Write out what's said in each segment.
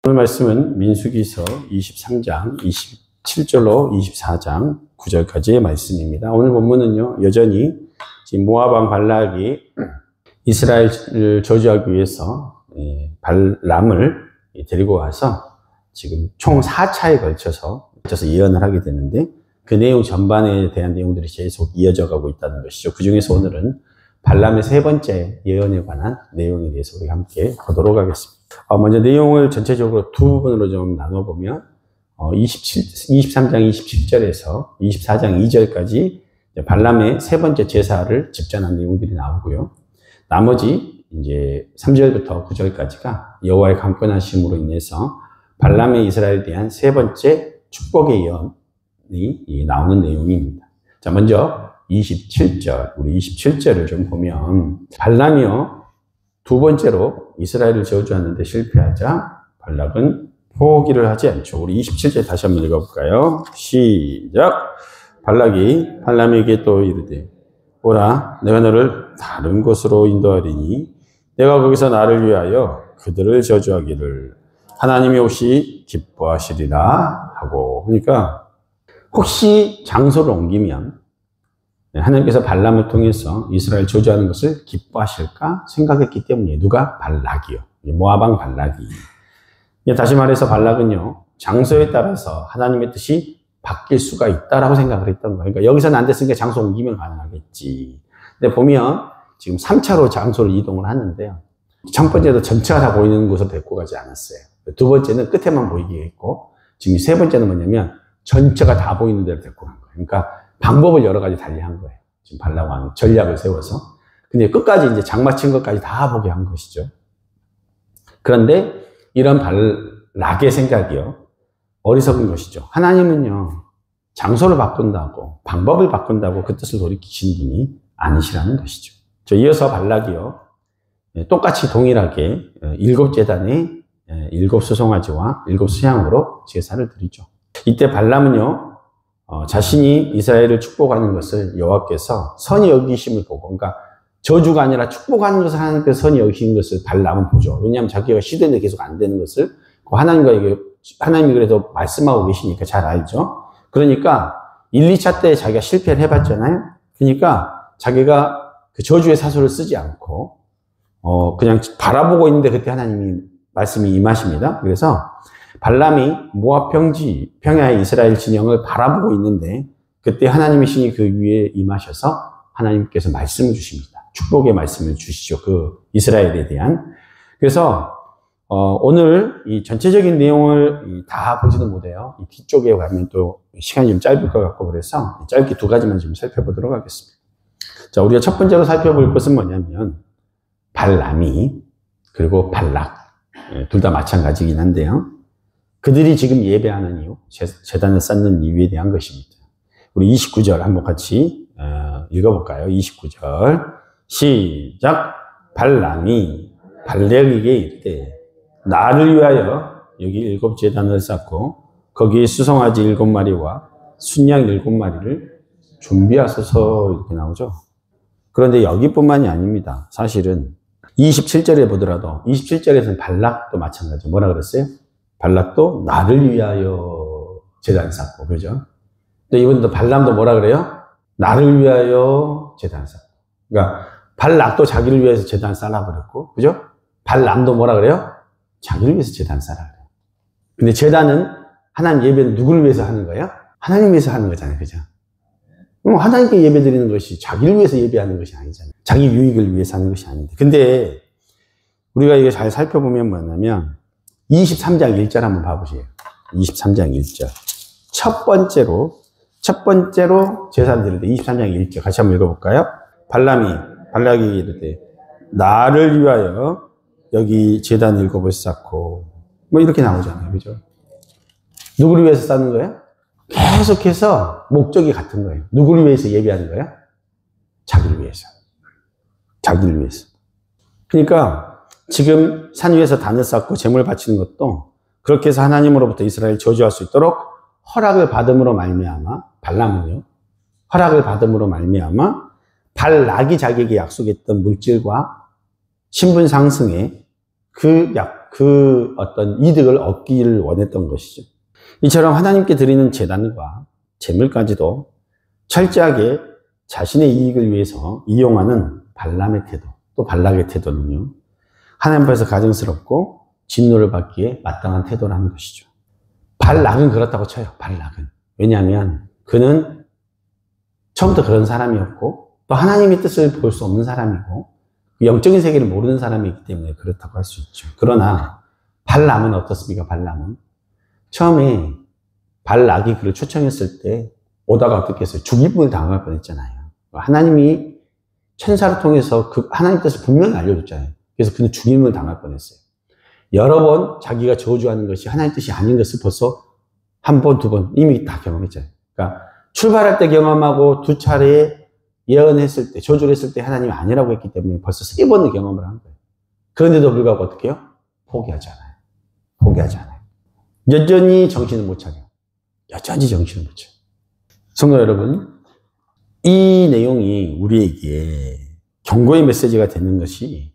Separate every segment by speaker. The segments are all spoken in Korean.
Speaker 1: 오늘 말씀은 민수기서 23장 27절로 24장 9절까지의 말씀입니다. 오늘 본문은요, 여전히 지금 모압 왕 발락이 이스라엘을 저주하기 위해서 발람을 데리고 와서 지금 총 4차에 걸쳐서 예언을 하게 되는데, 그 내용 전반에 대한 내용들이 계속 이어져 가고 있다는 것이죠. 그 중에서 오늘은 발람의 세 번째 예언에 관한 내용에 대해서 우리 함께 보도록 하겠습니다. 먼저 내용을 전체적으로 두 부분으로 좀 나눠보면 23장 27절에서 24장 2절까지 발람의 세 번째 제사를 집전한 내용들이 나오고요. 나머지 이제 3절부터 9절까지가 여호와의 강권하심으로 인해서 발람의 이스라엘에 대한 세 번째 축복의 예언이 나오는 내용입니다. 자, 먼저 27절, 우리 27절을 좀 보면, 발람이요, 두 번째로 이스라엘을 저주하는데 실패하자 발락은 포기를 하지 않죠. 우리 27절 다시 한번 읽어볼까요? 시작. 발락이 발람에게 또 이르되, 오라, 내가 너를 다른 곳으로 인도하리니 내가 거기서 나를 위하여 그들을 저주하기를 하나님이 혹시 기뻐하시리라 하고. 그러니까 혹시 장소를 옮기면 하나님께서 발람을 통해서 이스라엘 저주하는 것을 기뻐하실까 생각했기 때문에. 누가? 발락이요. 모압 왕 발락이. 다시 말해서 발락은요, 장소에 따라서 하나님의 뜻이 바뀔 수가 있다라고 생각을 했던 거예요. 그러니까 여기서는 안 됐으니까 장소 옮기면 가능하겠지. 근데 보면 지금 3차로 장소를 이동을 하는데요, 첫 번째도 전체가 다 보이는 곳으로 데리고 가지 않았어요. 두 번째는 끝에만 보이게 했고, 지금 세 번째는 뭐냐면 전체가 다 보이는 데로 데리고 간 거예요. 그러니까 방법을 여러 가지 달리한 거예요. 지금 발락 왕이 전략을 세워서. 근데 끝까지 이제 장마친 것까지 다 보게 한 것이죠. 그런데 이런 발락의 생각이요, 어리석은 것이죠. 하나님은요, 장소를 바꾼다고, 방법을 바꾼다고 그 뜻을 돌이키신 분이 아니시라는 것이죠. 이어서 발락이요, 똑같이 동일하게 7제단의 7수송아지와 7수양으로 제사를 드리죠. 이때 발람은요, 자신이 이스라엘을 축복하는 것을 여호와께서 선히 여기심을 보고, 그러니까 저주가 아니라 축복하는 것을 하나님께서 선히 여기신 것을 발람은 보죠. 왜냐하면 자기가 시도했는데 계속 안 되는 것을 하나님이 그래도 말씀하고 계시니까 잘 알죠. 그러니까 1, 2차 때 자기가 실패를 해봤잖아요. 그러니까 자기가 그 저주의 사소를 쓰지 않고 그냥 바라보고 있는데 그때 하나님이 말씀이 임하십니다. 그래서 발람이 모압 평야의 이스라엘 진영을 바라보고 있는데 그때 하나님의 신이 그 위에 임하셔서 하나님께서 말씀을 주십니다. 축복의 말씀을 주시죠. 그 이스라엘에 대한. 그래서 오늘 이 전체적인 내용을 다 보지도 못해요. 이 뒤쪽에 가면 또 시간이 좀 짧을 것 같고, 그래서 짧게 두 가지만 좀 살펴보도록 하겠습니다. 자, 우리가 첫 번째로 살펴볼 것은 뭐냐면 발람이 그리고 발락, 둘 다 마찬가지긴 한데요, 그들이 지금 예배하는 이유, 제단을 쌓는 이유에 대한 것입니다. 우리 29절 한번 같이 읽어볼까요? 29절 시작. 발람이 발락에게 이르되, 나를 위하여 여기 7제단을 쌓고 거기에 수송아지 7마리와 순양 7마리를 준비하소서, 이렇게 나오죠. 그런데 여기뿐만이 아닙니다. 사실은 27절에 보더라도 27절에서는 발락도 마찬가지죠. 뭐라 그랬어요? 발락도 나를 위하여 제단 쌓고, 그죠? 또 이번에도 발람도 뭐라 그래요? 나를 위하여 제단 쌓고. 그러니까 발락도 자기를 위해서 제단 쌓으라고 그랬고, 그죠? 발람도 뭐라 그래요? 자기를 위해서 제단 쌓으라고 그래요. 근데 제단은, 하나님 예배는 누구를 위해서 하는 거예요? 하나님 위해서 하는 거잖아요, 그죠? 하나님께 예배 드리는 것이 자기를 위해서 예배하는 것이 아니잖아요. 자기 유익을 위해서 하는 것이 아닌데. 근데 우리가 이거 잘 살펴보면 뭐냐면 23장 1절 한번 봐보세요. 23장 1절. 첫 번째로 제사를 드릴 때 23장 1절 같이 한번 읽어볼까요? 발락이 이르되, 나를 위하여 여기 제단 7을 쌓고, 뭐 이렇게 나오잖아요. 그죠? 누구를 위해서 쌓는 거예요? 계속해서 목적이 같은 거예요. 누구를 위해서 예배하는 거예요? 자기를 위해서. 자기를 위해서. 그러니까 지금 산 위에서 단을 쌓고 제물 바치는 것도 그렇게 해서 하나님으로부터 이스라엘 저주할 수 있도록 허락을 받음으로 말미암아, 발람은요, 허락을 받음으로 말미암아 발락이 자기에게 약속했던 물질과 신분 상승에 그 그 어떤 이득을 얻기를 원했던 것이죠. 이처럼 하나님께 드리는 제단과 제물까지도 철저하게 자신의 이익을 위해서 이용하는 발람의 태도, 또 발락의 태도는요, 하나님 앞에서 가증스럽고 진노를 받기에 마땅한 태도라는 것이죠. 발락은 그렇다고 쳐요. 발락은. 왜냐하면 그는 처음부터 그런 사람이었고 또 하나님의 뜻을 볼 수 없는 사람이고 영적인 세계를 모르는 사람이기 때문에 그렇다고 할 수 있죠. 그러나 발람은 어떻습니까? 발람은 처음에 발락이 그를 초청했을 때 오다가 어떻게 했어요? 죽임을 당할 뻔했잖아요. 하나님이 천사를 통해서 그 하나님 뜻을 분명히 알려줬잖아요. 그래서 그는 죽임을 당할 뻔했어요. 여러 번 자기가 저주하는 것이 하나님 뜻이 아닌 것을 벌써 한 번, 두 번 이미 다 경험했잖아요. 그러니까 출발할 때 경험하고 두 차례 예언했을 때, 저주를 했을 때 하나님이 아니라고 했기 때문에 벌써 3번을 경험을 한 거예요. 그런데도 불구하고 어떻게 해요? 포기하지 않아요. 포기하지 않아요. 여전히 정신을 못 차려요. 여전히 정신을 못 차려요. 성도 여러분, 이 내용이 우리에게 경고의 메시지가 되는 것이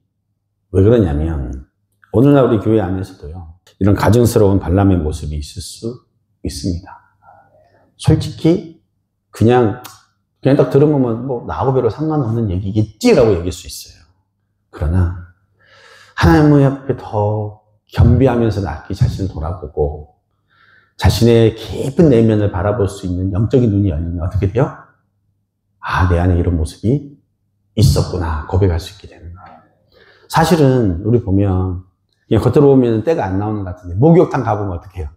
Speaker 1: 왜 그러냐면 오늘날 우리 교회 안에서도요, 이런 가증스러운 발람의 모습이 있을 수 있습니다. 솔직히 그냥 딱 들으면 뭐 나하고 별로 상관없는 얘기겠지라고 얘기할 수 있어요. 그러나 하나님 앞에 더 겸비하면서 낮게 자신을 돌아보고 자신의 깊은 내면을 바라볼 수 있는 영적인 눈이 열리면 어떻게 돼요? 아, 내 안에 이런 모습이 있었구나 고백할 수 있게 되는 거예요. 사실은 우리 보면 그냥 겉으로 보면 때가 안 나오는 것 같은데 목욕탕 가보면 어떻게 해요?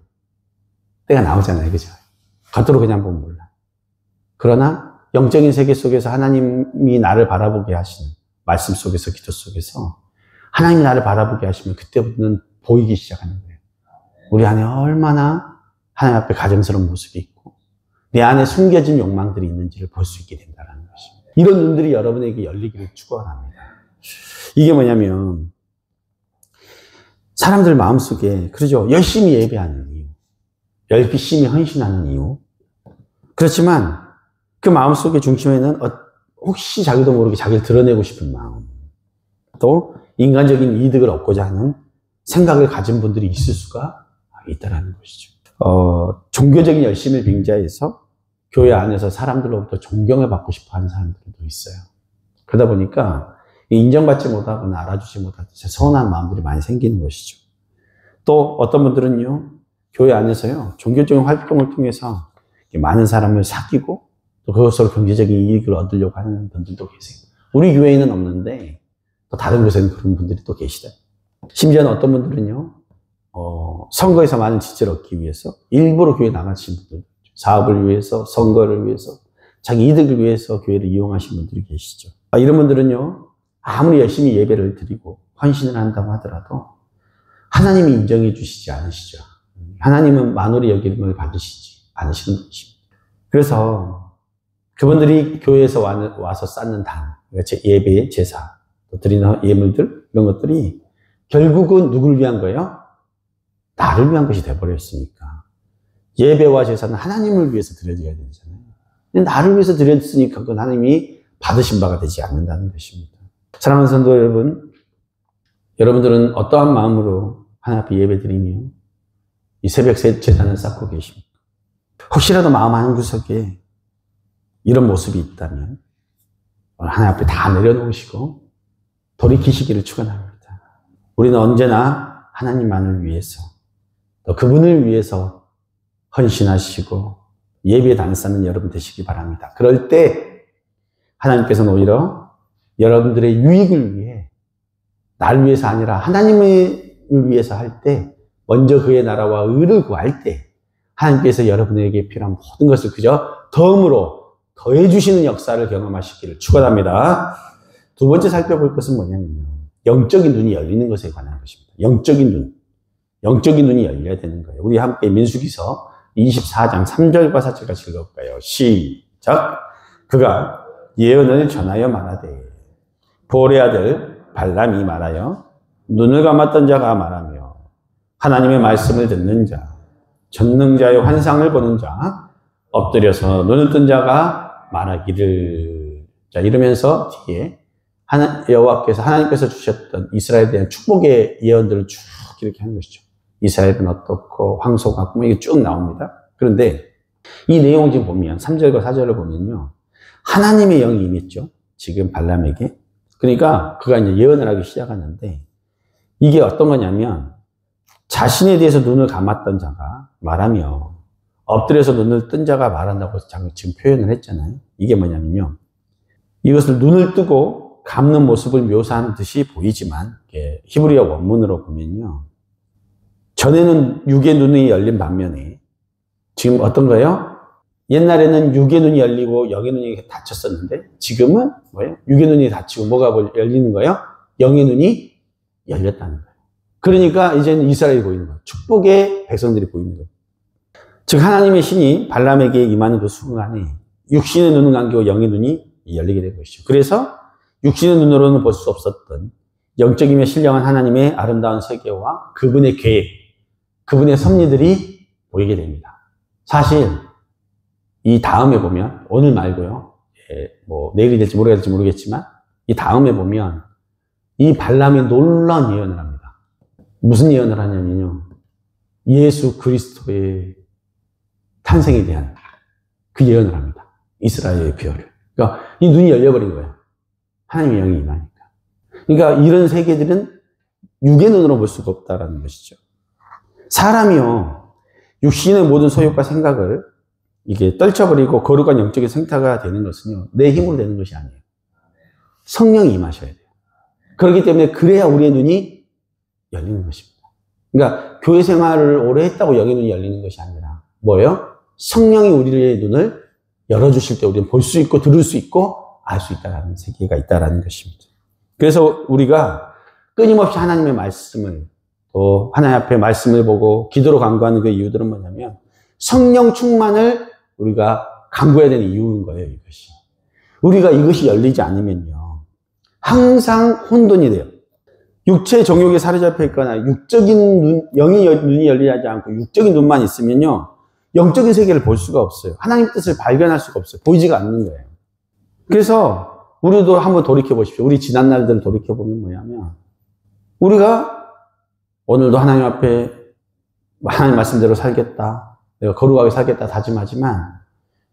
Speaker 1: 때가 나오잖아요. 그죠? 겉으로 그냥 보면 몰라. 그러나 영적인 세계 속에서 하나님이 나를 바라보게 하시는 말씀 속에서, 기도 속에서 하나님이 나를 바라보게 하시면 그때부터는 보이기 시작하는 거예요. 우리 안에 얼마나 하나님 앞에 가증스러운 모습이 있고 내 안에 숨겨진 욕망들이 있는지를 볼 수 있게 된다는 것입니다. 이런 눈들이 여러분에게 열리기를 축원합니다. 이게 뭐냐면 사람들 마음속에 그러죠. 열심히 예배하는 이유, 열심히 헌신하는 이유. 그렇지만 그 마음속의 중심에는 혹시 자기도 모르게 자기를 드러내고 싶은 마음, 또 인간적인 이득을 얻고자 하는 생각을 가진 분들이 있을 수가 있다는 것이죠. 종교적인 열심을 빙자해서 교회 안에서 사람들로부터 존경을 받고 싶어 하는 사람들도 있어요. 그러다 보니까 인정받지 못하거나 알아주지 못할 때 서운한 마음들이 많이 생기는 것이죠. 또 어떤 분들은요, 교회 안에서요, 종교적인 활동을 통해서 많은 사람을 사귀고 또 그것으로 경제적인 이익을 얻으려고 하는 분들도 계세요. 우리 교회에는 없는데 또 다른 곳에는 그런 분들이 또 계시다. 심지어는 어떤 분들은요, 선거에서 많은 지지를 얻기 위해서 일부러 교회 나가신 분들, 사업을 위해서, 선거를 위해서, 자기 이득을 위해서 교회를 이용하신 분들이 계시죠. 이런 분들은요, 아무리 열심히 예배를 드리고 헌신을 한다고 하더라도 하나님이 인정해 주시지 않으시죠. 하나님은 만월의 여김을 받으시지 않으시는 분이십니다. 그래서 그분들이 교회에서 와서 쌓는 단, 예배, 제사, 또 드리는 예물들, 이런 것들이 결국은 누구를 위한 거예요? 나를 위한 것이 돼버렸으니까. 예배와 제사는 하나님을 위해서 드려져야 되잖아요. 근데 나를 위해서 드렸으니까 그건 하나님이 받으신 바가 되지 않는다는 것입니다. 사랑하는 성도 여러분, 여러분들은 어떠한 마음으로 하나님 앞에 예배 드리며 이 새벽 제단을 쌓고 계십니까? 혹시라도 마음 한구석에 이런 모습이 있다면 하나님 앞에 다 내려놓으시고 돌이키시기를 축원합니다. 우리는 언제나 하나님만을 위해서 또 그분을 위해서 헌신하시고 예배에 단싸는 여러분 되시기 바랍니다. 그럴 때 하나님께서는 오히려 여러분들의 유익을 위해 나를 위해서 아니라 하나님을 위해서 할 때 먼저 그의 나라와 의를 구할 때 하나님께서 여러분에게 필요한 모든 것을 그저 덤으로 더해 주시는 역사를 경험하시기를 축원합니다. 두 번째 살펴볼 것은 뭐냐면요, 영적인 눈이 열리는 것에 관한 것입니다. 영적인 눈이 열려야 되는 거예요. 우리 함께 민수기서 24장 3절과 4절까지 읽어볼까요? 시작. 그가 예언을 전하여 말하되 보올의 아들 발람이 말하여 눈을 감았던 자가 말하며 하나님의 말씀을 듣는 자, 전능자의 환상을 보는 자, 엎드려서 눈을 뜬 자가 말하기를. 자, 이러면서 뒤에 하나님께서 주셨던 이스라엘에 대한 축복의 예언들을 쭉 이렇게 하는 것이죠. 이스라엘은 어떻고 황소가 같고 이게 쭉 나옵니다. 그런데 이 내용을 지금 보면 3절과 4절을 보면요. 하나님의 영이 임했죠. 지금 발람에게. 그러니까 그가 이제 예언을 하기 시작하는데 이게 어떤 거냐면 자신에 대해서 눈을 감았던 자가 말하며 엎드려서 눈을 뜬 자가 말한다고 지금 표현을 했잖아요. 이게 뭐냐면요. 이것을 눈을 뜨고 감는 모습을 묘사하는 듯이 보이지만 히브리어 원문으로 보면요. 전에는 육의 눈이 열린 반면에 지금 어떤 거예요? 옛날에는 육의 눈이 열리고 영의 눈이 닫혔었는데 지금은 뭐예요? 육의 눈이 닫히고 뭐가 열리는 거예요? 영의 눈이 열렸다는 거예요. 그러니까 이제는 이스라엘이 보이는 거예요. 축복의 백성들이 보이는 거예요. 즉 하나님의 신이 발람에게 임하는 그 순간에 육신의 눈은 감기고 영의 눈이 열리게 된 것이죠. 그래서 육신의 눈으로는 볼 수 없었던 영적이며 신령한 하나님의 아름다운 세계와 그분의 계획, 그분의 섭리들이 보이게 됩니다. 사실 이 다음에 보면 오늘 말고요. 뭐 내일이 될지 모레가 될지 모르겠지만 이 다음에 보면 이 발람이 놀라운 예언을 합니다. 무슨 예언을 하냐면요. 예수 그리스도의 탄생에 대한 그 예언을 합니다. 이스라엘의 비열을. 그러니까 이 눈이 열려버린 거예요. 하나님의 영이 임하니까. 그러니까 이런 세계들은 육의 눈으로 볼 수가 없다라는 것이죠. 사람이요. 육신의 모든 소욕과 생각을 이게 떨쳐버리고 거룩한 영적인 생태가 되는 것은요. 내 힘으로 되는 것이 아니에요. 성령이 임하셔야 돼요. 그렇기 때문에 그래야 우리의 눈이 열리는 것입니다. 그러니까 교회 생활을 오래 했다고 영의 눈이 열리는 것이 아니라 뭐예요? 성령이 우리의 눈을 열어주실 때 우리는 볼 수 있고 들을 수 있고 알 수 있다는 세계가 있다는 것입니다. 그래서 우리가 끊임없이 하나님의 말씀을 또 하나님 앞에 말씀을 보고 기도로 간구하는 그 이유들은 뭐냐면 성령 충만을 우리가 간구해야 되는 이유인 거예요. 이것이. 우리가 이것이 열리지 않으면요. 항상 혼돈이 돼요. 육체의 정욕에 사로잡혀 있거나 육적인 눈, 영의 눈이 열리지 않고 육적인 눈만 있으면요. 영적인 세계를 볼 수가 없어요. 하나님의 뜻을 발견할 수가 없어요. 보이지가 않는 거예요. 그래서 우리도 한번 돌이켜 보십시오. 우리 지난 날들을 돌이켜 보면 뭐냐면 우리가 오늘도 하나님 앞에 하나님 말씀대로 살겠다. 내가 거룩하게 살겠다 다짐하지만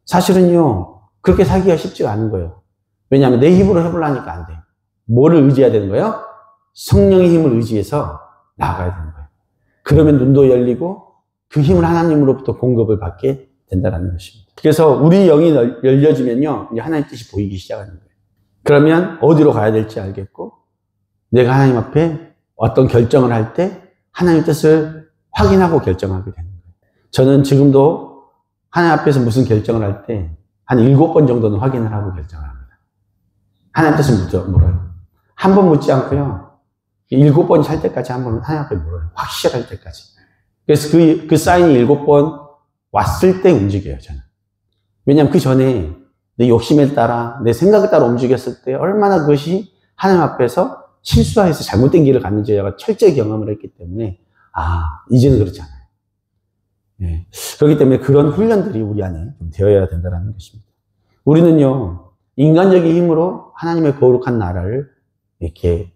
Speaker 1: 사실은요. 그렇게 살기가 쉽지가 않은 거예요. 왜냐하면 내 힘으로 해보려니까 안 돼요. 뭐를 의지해야 되는 거예요? 성령의 힘을 의지해서 나아가야 되는 거예요. 그러면 눈도 열리고 그 힘을 하나님으로부터 공급을 받게 된다는 것입니다. 그래서 우리 영이 열려지면요. 이제 하나님의 뜻이 보이기 시작하는 거예요. 그러면 어디로 가야 될지 알겠고 내가 하나님 앞에 어떤 결정을 할 때 하나님의 뜻을 확인하고 결정하게 되는 거예요. 저는 지금도 하나님 앞에서 무슨 결정을 할 때 한 7번 정도는 확인을 하고 결정을 합니다. 하나님 뜻을 물어요. 한 번 묻지 않고요. 7번이 살 때까지 한 번 하나님 앞에 물어요. 확실할 때까지. 그래서 그 사인이 7번 왔을 때 움직여요, 저는. 왜냐하면 그 전에 내 욕심에 따라, 내 생각에 따라 움직였을 때 얼마나 그것이 하나님 앞에서 실수해서 잘못된 길을 갔는지 제가 철저히 경험을 했기 때문에, 이제는 그렇지 않아요. 네. 그렇기 때문에 그런 훈련들이 우리 안에 좀 되어야 된다는 것입니다. 우리는요, 인간적인 힘으로 하나님의 거룩한 나라를 이렇게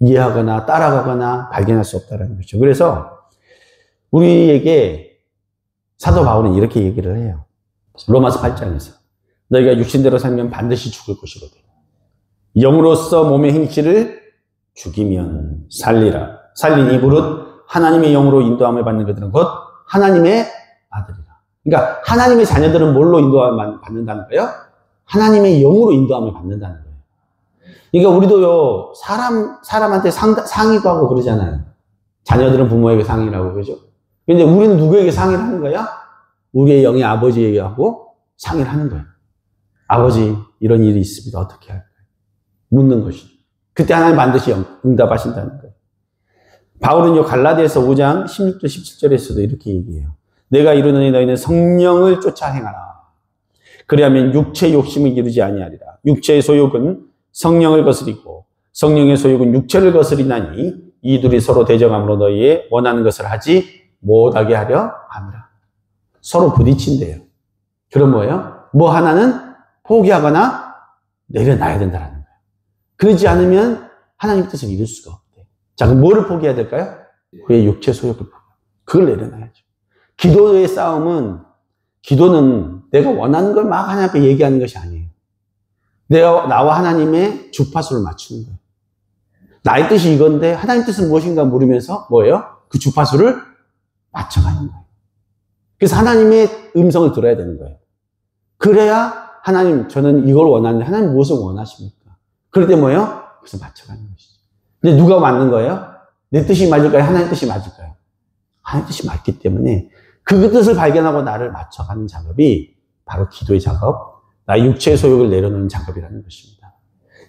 Speaker 1: 이해하거나 따라가거나 발견할 수 없다는 것이죠. 그래서 우리에게 사도 바울은 이렇게 얘기를 해요. 로마서 8장에서 너희가 육신대로 살면 반드시 죽을 것이로되 영으로서 몸의 행실을 죽이면 살리라. 살리니 무릇 하나님의 영으로 인도함을 받는 그들은 곧 하나님의 아들이라. 그러니까 하나님의 자녀들은 뭘로 인도함을 받는다는 거예요? 하나님의 영으로 인도함을 받는다는 거예요. 그러니까 우리도요, 사람한테 상의도 하고 그러잖아요. 자녀들은 부모에게 상의라고 그러죠. 근데 우리는 누구에게 상의를 하는 거야? 우리의 영의 아버지에게 하고 상의를 하는 거예요. 아버지, 이런 일이 있습니다. 어떻게 할까요? 묻는 것이죠. 그때 하나님 반드시 응답하신다는 거예요. 바울은요, 갈라디아서 5장 16절 17절에서도 이렇게 얘기해요. 내가 이르노니 너희는 성령을 쫓아 행하라. 그리하면 육체의 욕심을 이루지 아니하리라. 육체의 소욕은 성령을 거스리고 성령의 소욕은 육체를 거스리나니 이 둘이 서로 대적함으로 너희의 원하는 것을 하지 못하게 하려 함이라. 서로 부딪힌대요. 그럼 뭐예요? 뭐 하나는 포기하거나 내려놔야 된다는 거예요. 그러지 않으면 하나님의 뜻을 이룰 수가 없대요. 자, 그럼 뭐를 포기해야 될까요? 우리의 육체 소욕을 포기. 그걸 내려놔야죠. 기도의 싸움은, 기도는 내가 원하는 걸 막 하나님께 얘기하는 것이 아니에요. 내가 나와 하나님의 주파수를 맞추는 거예요. 나의 뜻이 이건데 하나님 뜻은 무엇인가 물으면서 뭐예요? 그 주파수를 맞춰가는 거예요. 그래서 하나님의 음성을 들어야 되는 거예요. 그래야 하나님, 저는 이걸 원하는데 하나님 무엇을 원하십니까? 그럴 때 뭐예요? 그래서 맞춰가는 것이죠. 근데 누가 맞는 거예요? 내 뜻이 맞을까요? 하나님 뜻이 맞을까요? 하나님 뜻이 맞기 때문에 그 뜻을 발견하고 나를 맞춰가는 작업이 바로 기도의 작업, 나의 육체의 소욕을 내려놓는 작업이라는 것입니다.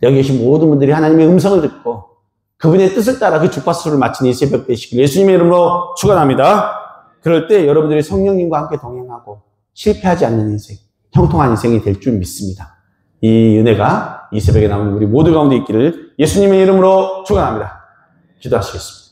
Speaker 1: 여기 계신 모든 분들이 하나님의 음성을 듣고 그분의 뜻을 따라 그 주파수를 맞추는 이 새벽 되시길 예수님의 이름으로 축원합니다. 그럴 때 여러분들이 성령님과 함께 동행하고 실패하지 않는 인생, 형통한 인생이 될 줄 믿습니다. 이 은혜가 이 새벽에 남은 우리 모두 가운데 있기를 예수님의 이름으로 축원합니다. 기도하시겠습니다.